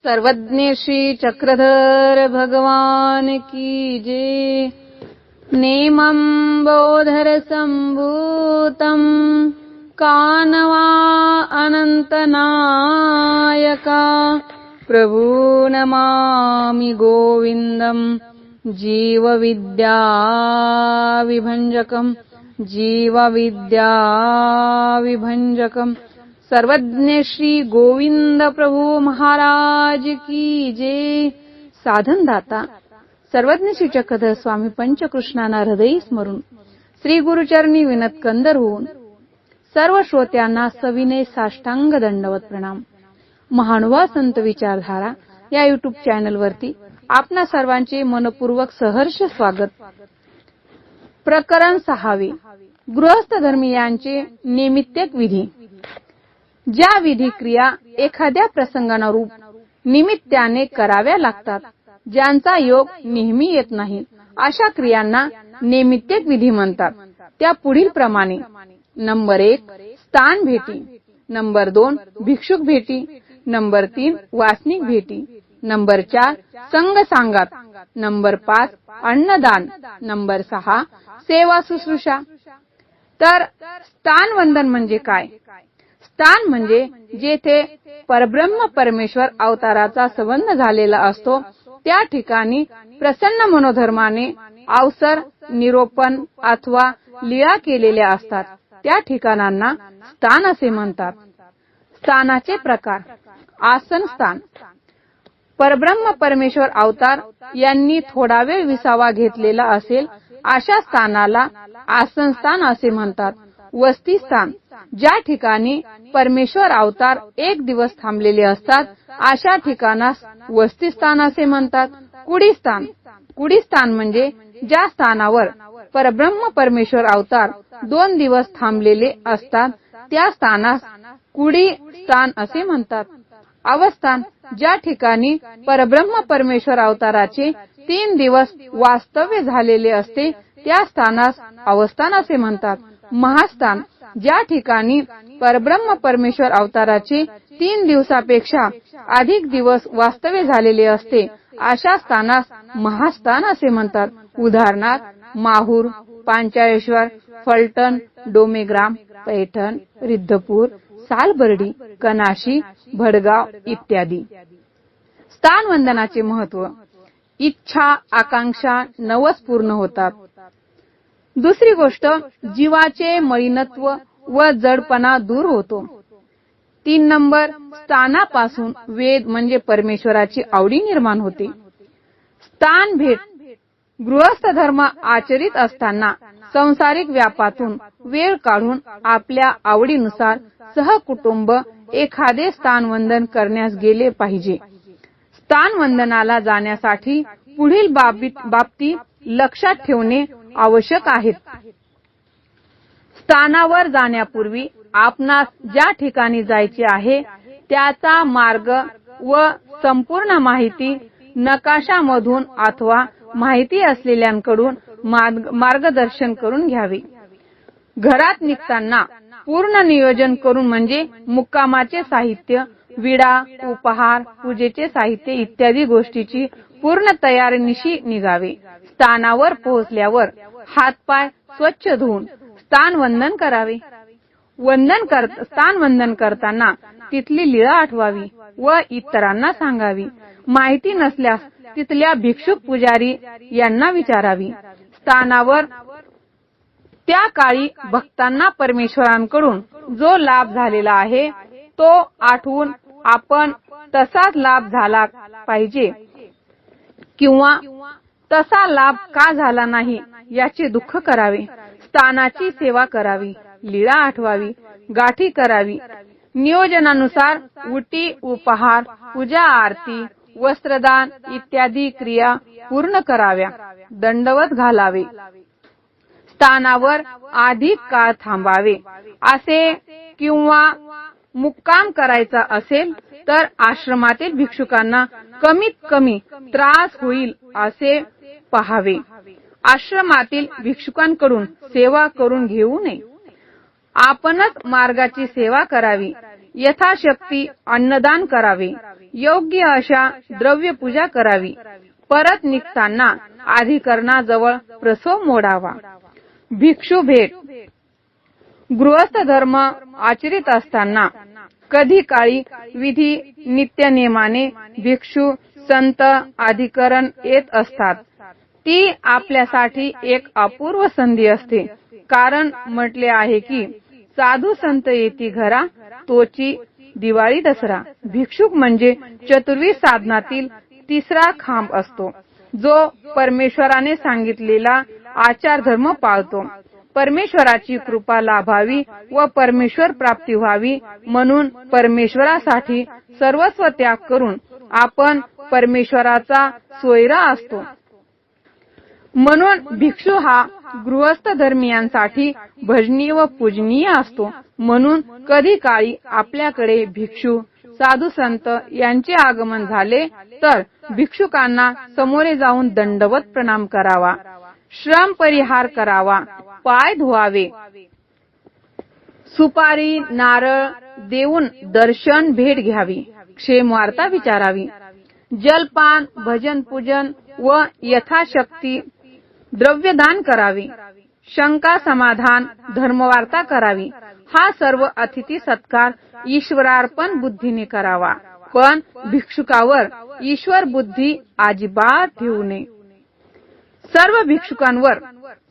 सर्वज्ञ श्री चक्रधर भगवान की जय। नेमं बोधर संभूतं कानवा अनंतनायका प्रभु नमामि गोविंदं जीवविद्या विभंजकम् सर्वज्ञ श्री गोविंद प्रभु महाराज की जय। साधन दाता सर्वज्ञ श्री चक्रधर स्वामी पंचकृष्णांना हृदयी स्मरून श्री गुरुचरणी विनत कंदर होऊन सर्व श्रोत्यांना सविनय साष्टांग दंडवत प्रणाम। महानुभाव संत विचारधारा या युट्यूब चॅनल वरती आपणा सर्वांचे मनपूर्वक सहर्ष स्वागत। प्रकरण 6 गृहस्थ धर्मीयांचे नैमित्तिक विधी। ज्या विधी क्रिया एखाद्या प्रसंगानुरूप निमित्ताने कराव्या लागतात, ज्यांचा योग नेहमी येत नाही, अशा क्रियांना नैमित्तिक विधी म्हणतात। त्या पुढील प्रमाणे: नंबर 1 स्थान भेटी, नंबर 2 भिक्षुक भेटी, नंबर 3 वासनिक भेटी, नंबर 4 संग सांगात, नंबर 5 अन्नदान, नंबर 6 सेवा शुश्रूषा। तर स्थान वंदन म्हणजे काय? स्थान म्हणजे जेथे परब्रह्म परमेश्वर अवताराचा संबंध झालेला असतो, त्या ठिकाणी प्रसन्न मनोधर्माने अवसर निरोपण अथवा लीळा केलेल्या असतात, त्या ठिकाणांना स्थान असे म्हणतात। स्थानाचे प्रकार: आसन स्थान, परब्रह्म परमेश्वर अवतार यांनी थोडा वेळ विसावा घेतलेला असेल अशा स्थानाला आसन स्थान असे म्हणतात। वस्ती स्थान, ज्या ठिकाणी परमेश्वर अवतार 1 दिवस थांबलेले असतात, अशा ठिकाणास वस्ती स्थान असे म्हणतात। कुडी स्थान, कुडी स्थान म्हणजे ज्या स्थानावर परब्रह्म परमेश्वर अवतार 2 दिवस थांबलेले असतात, त्या स्थानास कुडी स्थान असे म्हणतात। अवस्थान, ज्या ठिकाणी परब्रह्म परमेश्वर अवताराचे 3 दिवस वास्तव्य झालेले असते, त्या स्थानास अवस्थान असे म्हणतात। महास्थान, ज्या ठिकाणी परब्रह्म परमेश्वर अवताराचे 3 दिवसापेक्षा अधिक दिवस वास्तव्य झालेले असते, अशा स्थानास महास्थान असे म्हणतात। उदाहरणार्थ माहूर, पांचाळेश्वर, फलटण, डोमेग्राम, पैठण, रिद्धपूर, सालबर्डी, कनाशी, भडगाव इत्यादी। स्थान वंदनाचे महत्व: इच्छा आकांक्षा नवस पूर्ण होतात। दुसरी गोष्ट, जीवाचे मलिनत्व व जडपणा दूर होतो। 3 नंबर, स्थानापासून वेद म्हणजे परमेश्वराची आवडी निर्माण होते। स्थान भेट, गृहस्थ धर्म आचरित असताना संसारिक व्यापातून वेळ काढून आपल्या आवडीनुसार सहकुटुंब एखादे स्थान वंदन करण्यास गेले पाहिजे। स्थान वंदनाला जाण्यासाठी पुढील बाबती लक्षात ठेवणे आवश्यक आहेत। स्थानावर जाण्यापूर्वी आपणास ज्या ठिकाणी जायचे आहे त्याचा मार्ग व संपूर्ण माहिती नकाशामधून अथवा माहिती असलेल्यांकडून मार्गदर्शन करून घ्यावे। घरात निघताना पूर्ण नियोजन करून म्हणजे मुक्कामाचे साहित्य, विडा, उपहार, पूजेचे साहित्य इत्यादी गोष्टीची पूर्ण तयारीनिशी निघावे। स्थानावर पोहोचल्यावर हातपाय स्वच्छ धुवून स्थान वंदन करावे। स्थान वंदन करताना तिथली लीळा आठवावी व इतरांना सांगावी। माहिती नसल्यास तिथल्या भिक्षुक पुजारी यांना विचारावी। स्थानावर त्या काळी भक्तांना परमेश्वरांकडून जो लाभ झालेला आहे तो आठवून आपण तसाच लाभ झाला पाहिजे किंवा तसा लाभ का झाला नाही याचे दुःख करावे। स्थानाची सेवा करावी, लीळा आठवावी, गाठी करावी। नियोजनानुसार उटी, उपहार, पूजा, आरती, वस्त्रदान इत्यादी क्रिया पूर्ण कराव्या। दंडवत घालावे। स्थानावर अधिक काळ थांबावे असे किंवा मुक्काम करायचा असेल तर आश्रमातील भिक्षुकांना कमीत कमी त्रास होईल असे पहावे। आश्रमातील भिक्षुकांकडून सेवा करून घेऊ नये। आपणच मार्गाची सेवा करावी। यथाशक्ती अन्नदान करावे। योग्य अशा द्रव्य पूजा करावी. परत निघताना अधिकरणाजवळ प्रसव मोडावा. भिक्षू भेट. गृहस्थ धर्म आचरित असताना कधी काळी विधी नित्यनेमाने भिक्षू संत अधिकरण येत असतात. ती आपल्यासाठी एक अपूर्व संधी असते. कारण म्हटले आहे की साधू संत येती घरा तोची दिवाळी दसरा. भिक्षुक म्हणजे चतुर्विध साधनातील तिसरा खांब असतो, जो परमेश्वराने सांगितलेला आचार धर्म पाळतो. परमेश्वराची कृपा लाभावी व परमेश्वर प्राप्ती व्हावी म्हणून परमेश्वरासाठी सर्वस्व त्याग करून आपण परमेश्वराचा सोयरा असतो. म्हणून भिक्षू हा गृहस्थ धर्मीयांसाठी भजनीय व पूजनीय असतो. म्हणून कधी काळी आपल्याकडे भिक्षू साधू संत यांचे आगमन झाले तर भिक्षुकांना समोरे जाऊन दंडवत प्रणाम करावा, श्रम परिहार करावा, पाय धुवावे, सुपारी नारळ देऊन दर्शन भेट घ्यावी, क्षेम वार्ता विचारावी, जलपान भजन पूजन व यथाशक्ती द्रव्यदान करावे, शंका समाधान धर्मवार्ता करावी. हा सर्व अतिथी सत्कार ईश्वरार्पण बुद्धीने करावा. पण भिक्षुकावर ईश्वर बुद्धी अजिबात ठेवू नये. सर्व भिक्षुकांवर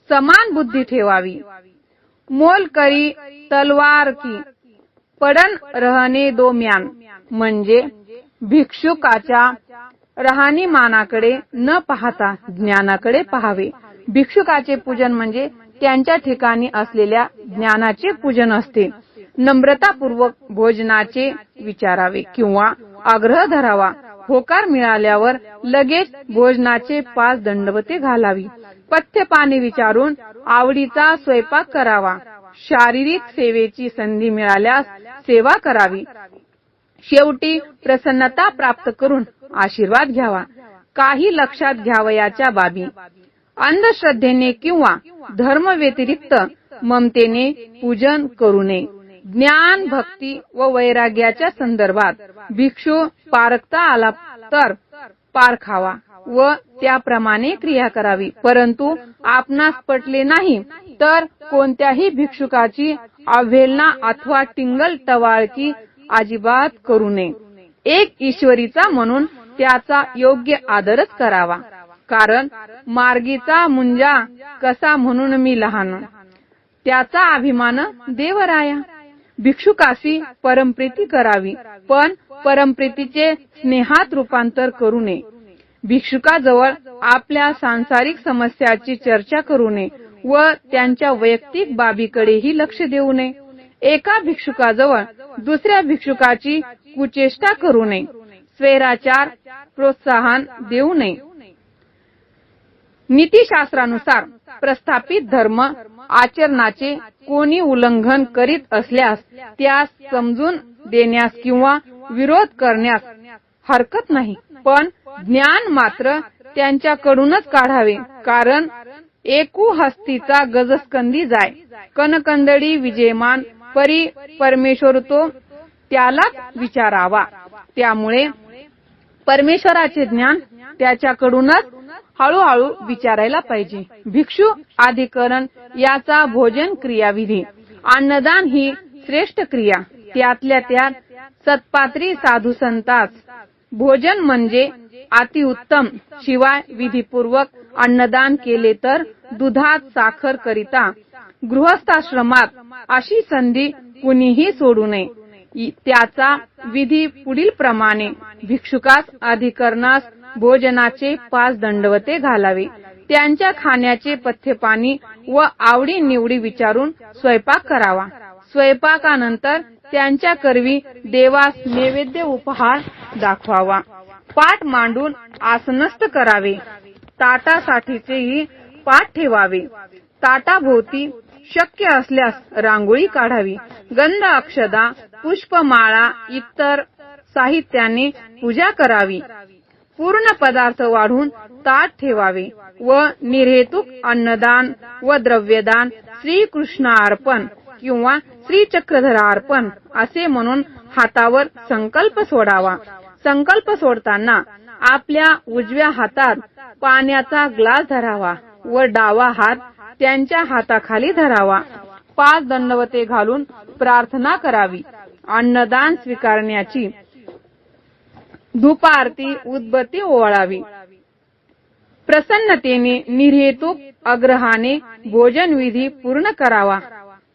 समान बुद्धी ठेवावी. मोल करी तलवार की पडन रहने दो म्यान म्हणजे भिक्षुकाच्या राहणीमानाकडे न पाहता ज्ञानाकडे पाहावे. भिक्षुकाचे पूजन म्हणजे त्यांच्या ठिकाणी असलेल्या ज्ञानाचे पूजन असते. नम्रतापूर्वक भोजनाचे विचारावे किंवा आग्रह धरावा. होकार मिळाल्यावर लगेच भोजनाचे 5 दंडवते घालावी. पथ्य पाणी विचारून आवडीचा स्वयंपाक करावा. शारीरिक सेवेची संधी मिळाल्यास सेवा करावी. शेवटी प्रसन्नता प्राप्त करून आशीर्वाद घ्यावा. काही लक्षात घ्यावयाच्या बाबी. अंधश्रद्धेने किंवा धर्म व्यतिरिक्त ममतेने पूजन करू नये. ज्ञान भक्ती व वैराग्याच्या संदर्भात भिक्षू पारखता आला तर पारखावा व त्याप्रमाणे क्रिया करावी. परंतु आपणास पटले नाही तर कोणत्याही भिक्षुकाची अवहेलना अथवा टिंगल टवाळकी अजिबात करू नये. एक ईश्वरीचा म्हणून त्याचा योग्य आदरच करावा. कारण मार्गीचा मुंजा कसा म्हणून मी लहान, त्याचा अभिमान देवराया. भिक्षुकाशी परमप्रीती करावी, पण परमप्रीतीचे स्नेहात रूपांतर करू नये. भिक्षुकाजवळ आपल्या सांसारिक समस्याची चर्चा करू नये व त्यांच्या वैयक्तिक बाबीकडेही लक्ष देऊ नये. एका भिक्षुकाजवळ दुसऱ्या भिक्षुकाची कुचेष्टा करू नये. स्वैराचार प्रोत्साहन देऊ नये. नीतिशास्त्रानुसार प्रस्थापित धर्म आचरणाचे कोणी उल्लंघन करीत असल्यास त्यास समजून देण्यास किंवा विरोध करण्यास हरकत नाही. पण ज्ञान मात्र त्यांच्याकडूनच काढावे. कारण एकू हस्तीचा गजस्कंदी जाय, कनकंदडी विजयमान परी परमेश्वर तो त्यालाच विचारावा. त्यामुळे परमेश्वराचे ज्ञान त्याच्याकडूनच हळूहळू विचारायला पाहिजे. भिक्षू अधिकरण याचा भोजन क्रियाविधी. अन्नदान ही श्रेष्ठ क्रिया. त्यातल्या त्यात सत्पात्री साधू संतास भोजन म्हणजे अतिउत्तम. शिवाय विधीपूर्वक अन्नदान केले तर दुधात साखर करिता गृहस्थाश्रमात अशी संधी कुणीही सोडू नये. त्याचा विधी पुढील प्रमाणे. भिक्षुकास अधिकरणास भोजनाचे 5 दंडवते घालावे. त्यांच्या खाण्याचे पथ्यपाणी व आवडी निवडी विचारून स्वयंपाक करावा. स्वयंपाकानंतर त्यांच्या करवी देवास नैवेद्य उपहार दाखवावा. पाट मांडून आसनस्थ करावे. ताटासाठीचेही पाट ठेवावे. ताटाभोवती शक्य असल्यास रांगोळी काढावी. गंध अक्षदा पुष्पमाळा इतर साहित्याने पूजा करावी. पूर्ण पदार्थ वाढून ताट ठेवावे व निर्हेतुक अन्नदान व द्रव्यदान श्रीकृष्णार्पण किंवा श्रीचक्रधरार्पण असे म्हणून हातावर संकल्प सोडावा. संकल्प सोडताना आपल्या उजव्या हातात पाण्याचा ग्लास धरावा व डावा हात त्यांच्या हाताखाली धरावा. 5 दंडवते घालून प्रार्थना करावी. अन्नदान स्वीकारण्याची धूप आरती उदबत्ती ओवाळावी. प्रसन्नतेने निर्हेतुक आग्रहाने भोजन विधी पूर्ण करावा.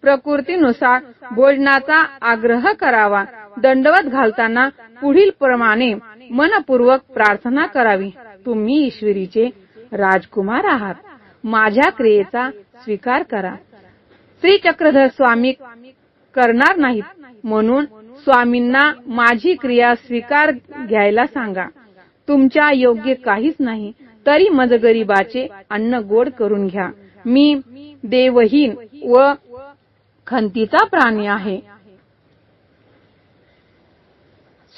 प्रकृतीनुसार भोजनाचा आग्रह करावा. दंडवत घालताना पुढील प्रमाणे मनपूर्वक प्रार्थना करावी. तुम्ही ईश्वरीचे राजकुमार आहात. माझ्या क्रियेचा स्वीकार करा. श्री चक्रधर स्वामी करणार नाहीत, म्हणून स्वामींना माझी क्रिया स्वीकार घ्यायला सांगा. तुमच्या योग्य काहीच नाही, तरी मज गरीबाचे अन्न गोड करून घ्या. मी देवहीन व खंतीचा प्राणी आहे.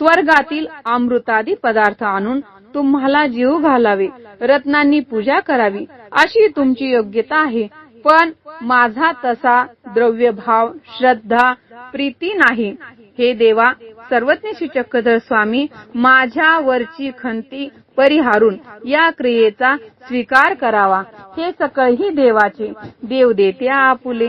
स्वर्गातील अमृतादी पदार्थ आणून तुम्हाला जीव घालावे, रत्नांनी पूजा करावी अशी तुमची योग्यता आहे. पण माझा तसा द्रव्यभाव, श्रद्धा, प्रीती नाही. हे देवा, सर्वज्ञ श्री चक्रधर स्वामी, माझ्यावरची खंती परिहारून या क्रियेचा स्वीकार करावा. हे सकळही देवाचे. देव देते आपुले.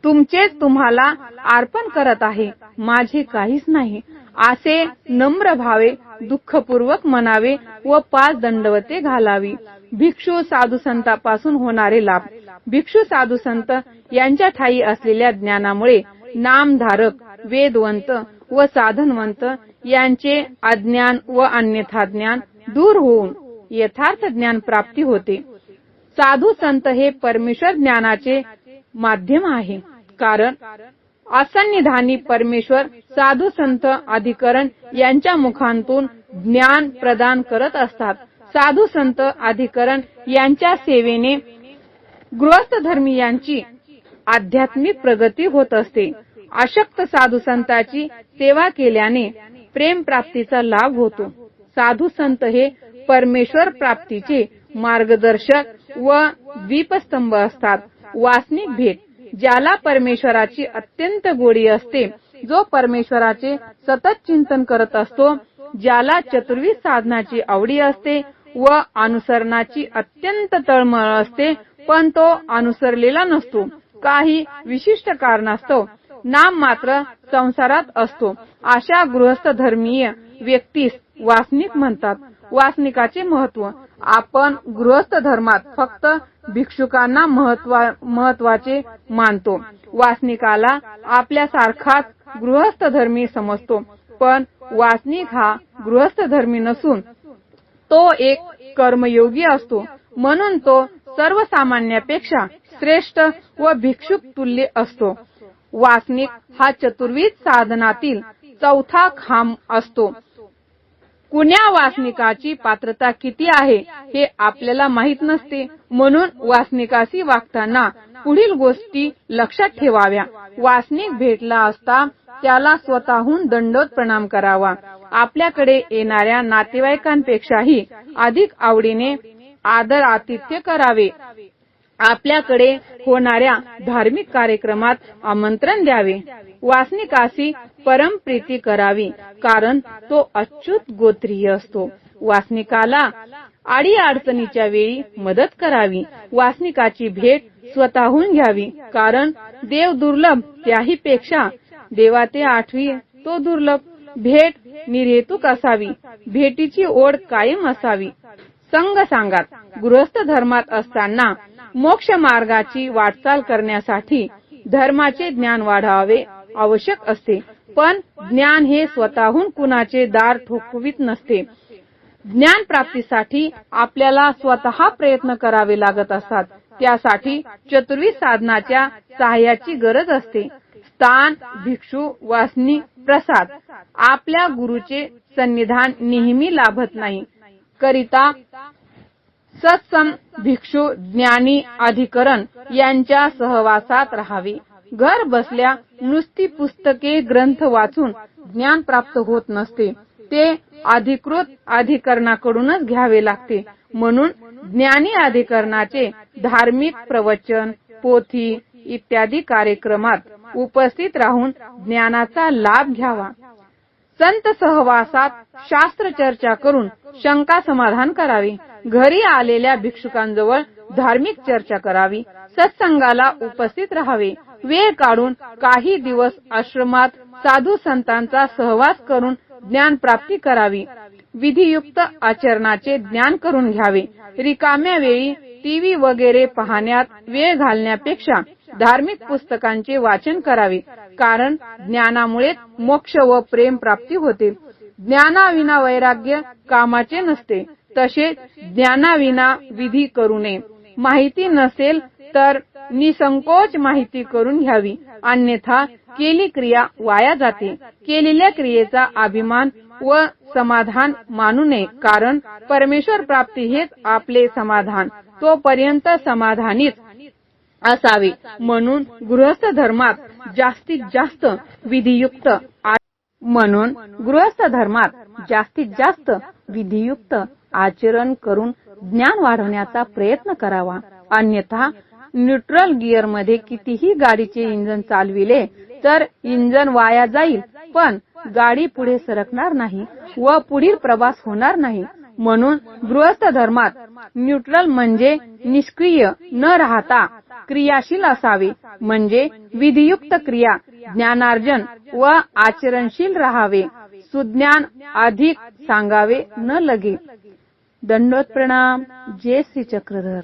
तुमचेच तुम्हाला अर्पण करत आहे, माझे काहीच नाही असे नम्र भावे दुःखपूर्वक म्हणावे व 5 दंडवते घालावी. भिक्षू साधू संतांपासून होणारे लाभ. भिक्षू साधू संत यांच्या ठायी असलेल्या ज्ञानामुळे नामधारक, वेदवंत व साधनवंत यांचे अज्ञान व अन्यथा ज्ञान दूर होऊन यथार्थ ज्ञान प्राप्ती होते. साधू संत हे परमेश्वर ज्ञानाचे माध्यम आहे. कारण असन्निधानी परमेश्वर साधू संत अधिकरण यांच्या मुखांतून ज्ञान प्रदान करत असतात. साधू संत अधिकरण यांच्या सेवेने गृहस्थ धर्मीयांची आध्यात्मिक प्रगती होत असते. अशक्त साधू संतांची सेवा केल्याने प्रेम प्राप्तीचा लाभ होतो. साधू संत हे परमेश्वर प्राप्तीचे मार्गदर्शक व दीपस्तंभ असतात. वासनिक भेट. ज्याला परमेश्वराची अत्यंत गोडी असते, जो परमेश्वराचे सतत चिंतन करत असतो, ज्याला चतुर्विध साधनाची आवडी असते व अनुसरणाची अत्यंत तळमळ असते, पण तो अनुसरलेला नसतो, काही विशिष्ट कारणास्तव नाम मात्र संसारात असतो, अशा गृहस्थ धर्मीय व्यक्तीस वासनिक म्हणतात. वासनिकाचे महत्व. आपण गृहस्थ धर्मात फक्त भिक्षुकांना महत्वाचे मानतो. वासनिकाला आपल्यासारखाच गृहस्थ धर्मी समजतो, पण वासनिक हा गृहस्थ धर्मी नसून तो एक कर्मयोगी असतो. म्हणून तो सर्वसामान्यापेक्षा श्रेष्ठ व भिक्षुक तुल्य असतो. वासनिक हा चतुर्विध साधनातील चौथा खांब असतो. कुण्या वासनिकाची पात्रता किती आहे हे आपल्याला माहित नसते. म्हणून वासनिकाशी वागताना पुढील गोष्टी लक्षात ठेवाव्या. वासनिक भेटला असता त्याला स्वतःहून दंडवत प्रणाम करावा. आपल्याकडे येणाऱ्या नातेवाईकांपेक्षाही अधिक आवडीने आदर आतिथ्य करावे. आपल्याकडे होणाऱ्या धार्मिक कार्यक्रमात आमंत्रण द्यावे. वासनिकाशी परमप्रीती करावी, कारण तो अच्युत गोत्रीय असतो. वासनिकाला आडी अडचणीच्या वेळी मदत करावी. वासनिकाची भेट स्वतःहून घ्यावी, कारण देव दुर्लभ त्याही पेक्षा देवाते आठवी तो दुर्लभ. भेट निर्हेतुक असावी. भेटीची ओढ कायम असावी. संग सांगात. गृहस्थ धर्मात असताना मोक्ष मार्गाची वाटचाल करण्यासाठी धर्माचे ज्ञान वाढावे आवश्यक असते. पण ज्ञान हे स्वतःहून कुणाचे दार ठोकवित नसते. ज्ञान प्राप्तीसाठी आपल्याला स्वतः प्रयत्न करावे लागत असतात. त्यासाठी चतुर्विध साधनाच्या सहाय्याची गरज असते. स्थान, भिक्षू, वासनी, प्रसाद. आपल्या गुरुचे सन्निधान नेहमी लाभत नाही. करिता सत्संग, भिक्षू, ज्ञानी, अधिकरण यांच्या सहवासात राहावे. घर बसल्या नुसती पुस्तके, ग्रंथ वाचून ज्ञान प्राप्त होत नसते. ते अधिकृत अधिकरणाकडूनच घ्यावे लागते. म्हणून ज्ञानी अधिकरणाचे धार्मिक प्रवचन, पोथी इत्यादी कार्यक्रमात उपस्थित राहून ज्ञानाचा लाभ घ्यावा. संत सहवासात शास्त्र चर्चा करून शंका समाधान करावी. घरी आलेल्या भिक्षुकांजवळ धार्मिक चर्चा करावी. सत्संगाला उपस्थित राहावे. वेळ काढून काही दिवस आश्रमात साधू संतांचा सहवास करून ज्ञान प्राप्ती करावी. विधियुक्त आचरणाचे ज्ञान करून घ्यावे. रिकाम्या वेळी टीव्ही वगैरे पाहण्यात वेळ घालण्यापेक्षा धार्मिक पुस्तकांचे वाचन करावे. कारण ज्ञानामुळे मोक्ष व प्रेम प्राप्ती होते. ज्ञानाविना वैराग्य कामाचे नसते. तसेच ज्ञानाविना विधी करू नये. माहिती नसेल तर निसंकोच माहिती करून घ्यावी. अन्यथा केली क्रिया वाया जाते. केलेल्या क्रियेचा अभिमान व समाधान मानू नये. कारण परमेश्वर प्राप्ती हेच आपले समाधान. तोपर्यंत समाधानीच असावे. म्हणून गृहस्थ धर्मात जास्तीत जास्त विधियुक्त आचरण करून ज्ञान वाढवण्याचा प्रयत्न करावा. अन्यथा न्यूट्रल गिअर मध्ये कितीही गाडीचे इंजन चालविले तर इंजन वाया जाईल, पण गाडी पुढे सरकणार नाही व पुढील प्रवास होणार नाही. म्हणून गृहस्थ धर्मात न्यूट्रल म्हणजे निष्क्रिय न राहता क्रियाशील असावे. म्हणजे विधियुक्त क्रिया, ज्ञानार्जन व आचरणशील राहावे. सुज्ञान अधिक सांगावे न लगे. दंडोत प्रणाम. जय श्री चक्रधर.